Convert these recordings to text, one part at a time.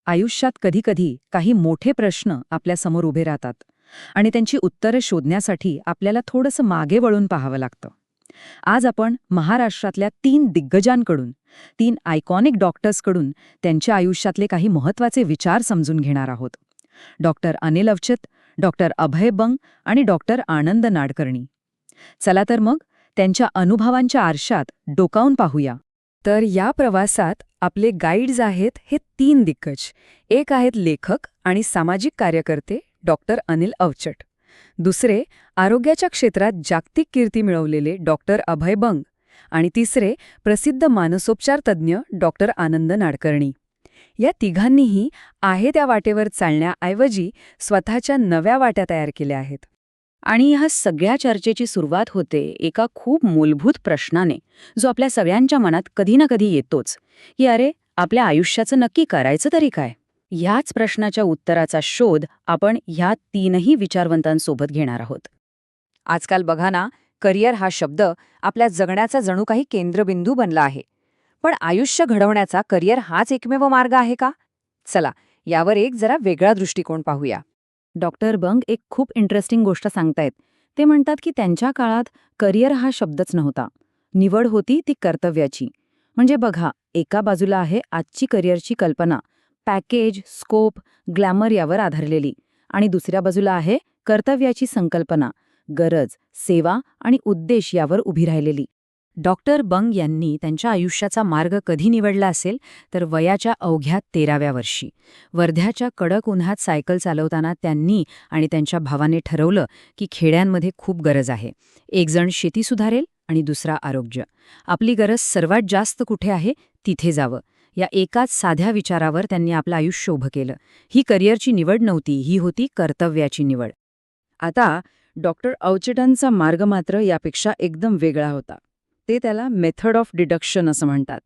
आयुष्यात कधीकधी काही मोठे प्रश्न आपल्यासमोर उभे राहतात आणि त्यांची उत्तरं शोधण्यासाठी आपल्याला थोडंसं मागे वळून पाहावं लागतं. आज आपण महाराष्ट्रातल्या 3 दिग्गजांकडून, 3 आयकॉनिक डॉक्टर्सकडून त्यांच्या आयुष्यातले काही महत्त्वाचे विचार समजून घेणार आहोत. डॉक्टर अनिल अवचट, डॉक्टर अभय बंग आणि डॉक्टर आनंद नाडकर्णी. चला तर मग त्यांच्या अनुभवांच्या आरशात डोकावून पाहूया. तर या प्रवासात आपले गाईड्स आहेत हे 3 दिग्गज. एक आहेत लेखक आणि सामाजिक कार्यकर्ते डॉक्टर अनिल अवचट. दुसरे आरोग्याच्या क्षेत्रात जागतिक कीर्ती मिळवलेले डॉक्टर अभय बंग. आणि तिसरे प्रसिद्ध मानसोपचार तज्ज्ञ डॉक्टर आनंद नाडकर्णी. या तिघांनीही आहे त्या वाटेवर चालण्याऐवजी स्वतःच्या नव्या वाट्या तयार केल्या आहेत. आणि ह्या सगळ्या चर्चेची सुरुवात होते एका खूप मूलभूत प्रश्नाने, जो आपल्या सगळ्यांच्या मनात कधी ना कधी येतोच, की अरे, आपल्या आयुष्याचं नक्की करायचं तरी काय? ह्याच प्रश्नाच्या उत्तराचा शोध आपण ह्या 3ही विचारवंतांसोबत घेणार आहोत. आजकाल बघा ना, करिअर हा शब्द आपल्या जगण्याचा जणू काही केंद्रबिंदू बनला आहे. पण आयुष्य घडवण्याचा करिअर हाच एकमेव मार्ग आहे का? चला, यावर एक जरा वेगळा दृष्टिकोन पाहूया. डॉक्टर बंग एक खूप इंटरेस्टिंग गोष्ट सांगतायत. ते म्हणतात की त्यांच्या काळात करिअर हा शब्दच नव्हता. निवड होती ती कर्तव्याची. म्हणजे बघा, एका बाजूला आहे आजची करिअरची कल्पना, पॅकेज, स्कोप, ग्लॅमर यावर आधारलेली. आणि दुसऱ्या बाजूला आहे कर्तव्याची संकल्पना, गरज, सेवा आणि उद्देश यावर उभी राहिलेली. डॉक्टर बंग यांनी त्यांच्या आयुष्याचा मार्ग कधी निवडला असेल तर वयाच्या अवघ्या 13व्या वर्षी. वर्ध्याच्या कडक उन्हात सायकल चालवताना त्यांनी आणि त्यांच्या भावाने ठरवलं की खेड्यांमध्ये खूप गरज आहे. एक जण शेती सुधारेल आणि दुसरा आरोग्य. आपली गरज सर्वात जास्त कुठे आहे तिथे जावं. या एकाच साध्या विचारावर त्यांनी आपलं आयुष्य उभं केलं. ही करिअरची निवड नव्हती, ही होती कर्तव्याची निवड. आता डॉक्टर अवचटांचा मार्ग मात्र यापेक्षा एकदम वेगळा होता. ते त्याला मेथड ऑफ डिडक्शन असं म्हणतात.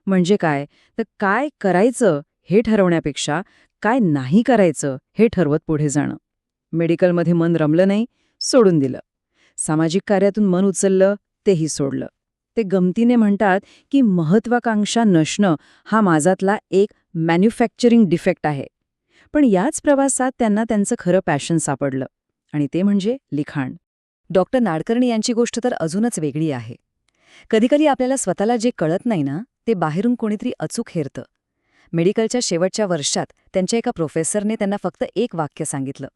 म्हणजे काय तर काय करायचं हे ठरवण्यापेक्षा काय नाही करायचं हे ठरवत पुढे जाणं. मेडिकलमध्ये मन रमलं नाही, सोडून दिलं. सामाजिक कार्यातून मन उचललं, तेही सोडलं. ते गमतीने म्हणतात की महत्वाकांक्षा नसणं हा माझातला एक मॅन्युफॅक्चरिंग डिफेक्ट आहे. पण याच प्रवासात त्यांना त्यांचं खरं पॅशन सापडलं, आणि ते म्हणजे लिखाण. डॉक्टर नाडकर्णी यांची गोष्ट तर अजूनच वेगळी आहे. कधीकधी आपल्याला स्वतःला जे कळत नाही ना, ते बाहेरून कोणीतरी अचूक हेरतं. मेडिकलच्या शेवटच्या वर्षात त्यांच्या एका प्रोफेसरने त्यांना फक्त एक वाक्य सांगितलं,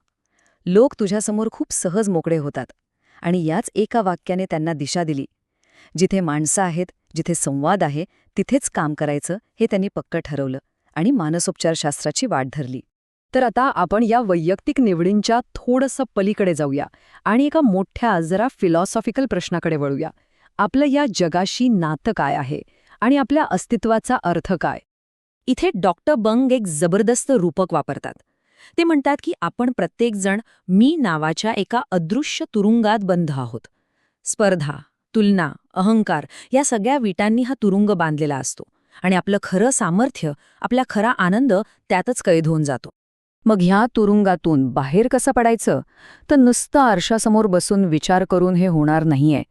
लोक तुझ्यासमोर खूप सहज मोकळे होतात. आणि याच एका वाक्याने त्यांना दिशा दिली. जिथे माणसं आहेत, जिथे संवाद आहे, तिथेच काम करायचं हे त्यांनी पक्कं ठरवलं आणि मानसोपचारशास्त्राची वाट धरली. तर आता आपण या वैयक्तिक निवडींच्या थोडंसं पलीकडे जाऊया आणि एका मोठ्या जरा फिलॉसॉफिकल प्रश्नाकडे वळूया. आपलं या जगाशी नातं काय आहे आणि आपल्या अस्तित्वाचा अर्थ काय? इथे डॉक्टर बंग एक जबरदस्त रूपक वापरतात. ते म्हणतात की आपण प्रत्येकजण मी नावाच्या एका अदृश्य तुरुंगात बंध आहोत. स्पर्धा, तुलना, अहंकार या सगळ्या विटांनी हा तुरुंग बांधलेला असतो आणि आपलं खरं सामर्थ्य, आपला खरा आनंद त्यातच कैद होऊन जातो. मग ह्या तुरुंगातून बाहेर कसं पडायचं? तर नुसतं आरशासमोर बसून विचार करून हे होणार नाहीये.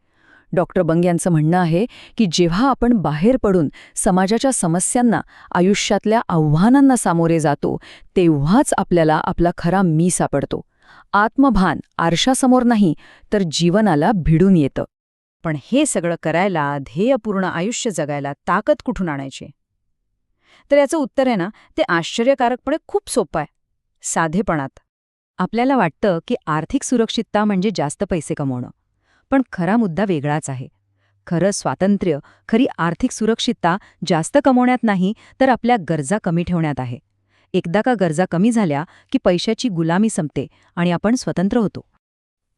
डॉक्टर बंग यांचं म्हणणं आहे की जेव्हा आपण बाहेर पडून समाजाच्या समस्यांना, आयुष्यातल्या आव्हानांना सामोरे जातो, तेव्हाच आपल्याला आपला खरा मी सापडतो. आत्मभान आरशासमोर नाही तर जीवनाला भिडून येतं. पण हे सगळं करायला, ध्येयपूर्ण आयुष्य जगायला ताकद कुठून आणायची? तर याचं उत्तर आहे ना, ते आश्चर्यकारकपणे खूप सोपं आहे. साधेपणात. आपल्याला वाटतं की आर्थिक सुरक्षितता म्हणजे जास्त पैसे कमवणं. पण खरा मुद्दा वेगळाच आहे. खरं स्वातंत्र्य, खरी आर्थिक सुरक्षितता जास्त कमवण्यात नाही तर आपल्या गरजा कमी ठेवण्यात आहे. एकदा का गरजा कमी झाल्या की पैशाची गुलामी संपते आणि आपण स्वतंत्र होतो.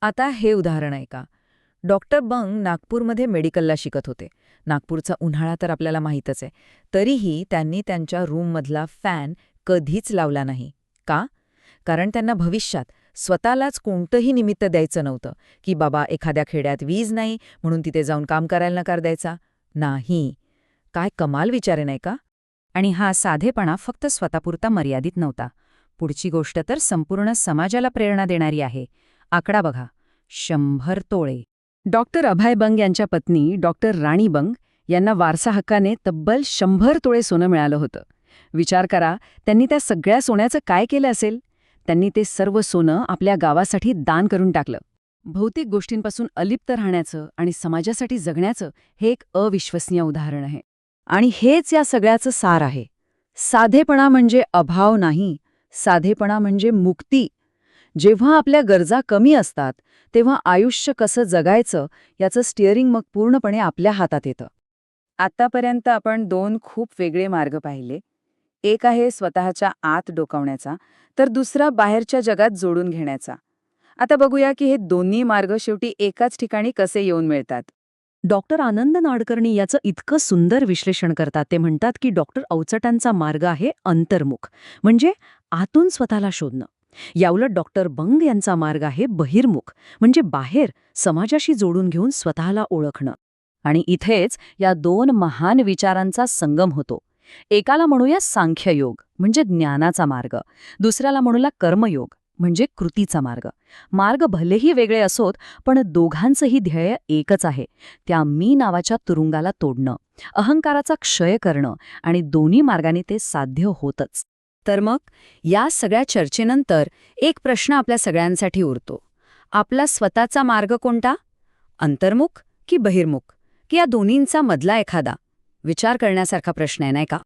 आता हे उदाहरण आहे का? डॉक्टर बंग नागपूरमध्ये मेडिकलला शिकत होते. नागपूरचा उन्हाळा तर आपल्याला माहीतच आहे. तरीही त्यांनी त्यांच्या रूममधला फॅन कधीच लावला नाही. का? कारण त्यांना भविष्यात स्वतःलाच कोणतंही निमित्त द्यायचं नव्हतं की बाबा एखाद्या खेड्यात वीज नाही म्हणून तिथे जाऊन काम करायला नकार द्यायचा. नाही. काय कमाल विचार आहे नाही का? आणि हा साधेपणा फक्त स्वतःपुरता मर्यादित नव्हता. पुढची गोष्ट तर संपूर्ण समाजाला प्रेरणा देणारी आहे. आकडा बघा, 100 तोळे. डॉक्टर अभय बंग यांच्या पत्नी डॉक्टर राणी बंग यांना वारसा हक्काने तब्बल 100 तोळे सोनं मिळालं होतं. विचार करा, त्यांनी त्या सगळ्या सोन्याचं काय केलं असेल? त्यांनी ते सर्व सोनं आपल्या गावासाठी दान करून टाकलं. भौतिक गोष्टींपासून अलिप्त राहण्याचं आणि समाजासाठी जगण्याचं हे एक अविश्वसनीय उदाहरण आहे. आणि हेच या सगळ्याचं सार आहे. साधेपणा म्हणजे अभाव नाही, साधेपणा म्हणजे मुक्ती. जेव्हा आपल्या गरजा कमी असतात, तेव्हा आयुष्य कसं जगायचं याचं स्टिअरिंग मग पूर्णपणे आपल्या हातात येतं. आतापर्यंत आपण 2 खूप वेगळे मार्ग पाहिले. एक आहे स्वतःच्या आत डोकावण्याचा, तर दुसरा बाहेरच्या जगात जोडून घेण्याचा. आता बघूया की हे दोन्ही मार्ग शेवटी एकाच ठिकाणी कसे येऊन मिळतात. डॉक्टर आनंद नाडकर्णी याचं इतकं सुंदर विश्लेषण करतात. ते म्हणतात की डॉक्टर अवचटांचा मार्ग आहे अंतर्मुख, म्हणजे आतून स्वतःला शोधणं. याउलट डॉक्टर बंग यांचा मार्ग आहे बहिर्मुख, म्हणजे बाहेर समाजाशी जोडून घेऊन स्वतःला ओळखणं. आणि इथेच या 2 महान विचारांचा संगम होतो. एकाला म्हणूया सांख्ययोग, म्हणजे ज्ञानाचा मार्ग. दुसऱ्याला म्हणूया कर्मयोग, म्हणजे कृतीचा मार्ग. मार्ग भलेही वेगळे असोत, पण दोघांचंही ध्येय एकच आहे, त्या मी नावाच्या तुरुंगाला तोडणं, अहंकाराचा क्षय करणं, आणि दोन्ही मार्गाने ते साध्य होतच. तर मग या सगळ्या चर्चेनंतर एक प्रश्न आपल्या सगळ्यांसाठी उरतो. आपला स्वतःचा मार्ग कोणता? अंतर्मुख की बहिर्मुख, की या दोन्हींचा मधला एखादा? विचार करण्यासारखा प्रश्न आहे, नाही का?